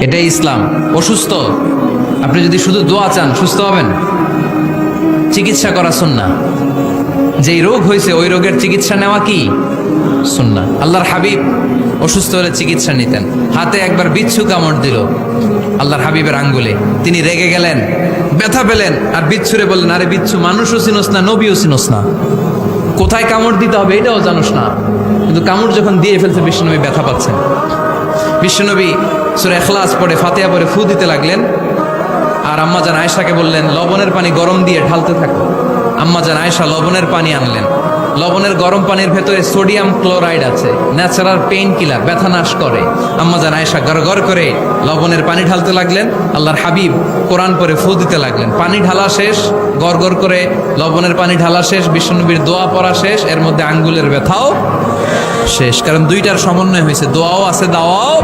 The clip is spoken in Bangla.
এটাই ইসলাম। অসুস্থ, আপনি যদি শুধু দোয়া চান সুস্থ হবেন। চিকিৎসা করা সুন্নাহ। যেই রোগ হয়েছে ওই রোগের চিকিৎসা নেওয়া কি সুন্নাহ। আল্লাহর হাবিব অসুস্থ হলে চিকিৎসা নিতেন। হাতে একবার বিচ্ছু কামড় দিল আল্লাহর হাবিবের আঙ্গুলে, তিনি রেগে গেলেন, ব্যথা পেলেন, আর বিচ্ছুরে বললেন, আরে বিচ্ছু, মানুষও চিনোস না, নবীও চিনোস না, কোথায় কামড় দিতে হবে এটাও জানোস না। কিন্তু কামড় যখন দিয়ে ফেলছে বিশ্বনবী ব্যথা পাচ্ছেন। বিশ্বনবী সূরা ইখলাস পড়ে ফাতিহা পড়ে ফু দিতে লাগলেন, আর আম্মাজান আয়েশাকে বললেন লবণের পানি গরম দিয়ে ঢালতে থাকো। আম্মাজান আয়েশা লবণের পানি আনলেন। লবণের গরম পানির ভেতরে সোডিয়াম ক্লোরাইড আছে, ন্যাচারাল পেইন কিলার, ব্যথা নাশ করে। আম্মাজান আয়েশা গড় করে লবণের পানি ঢালতে লাগলেন। আল্লাহর হাবিব কোরআন পরে ফু দিতে লাগলেন। পানি ঢালা শেষ, গড় করে লবণের পানি ঢালা শেষ, বিশ্বনবীর দোয়া পড়া শেষ, এর মধ্যে আঙ্গুলের ব্যথাও শেষ। কারণ দুইটার সমন্বয় হয়েছে, দোয়াও আছে, দাওয়াও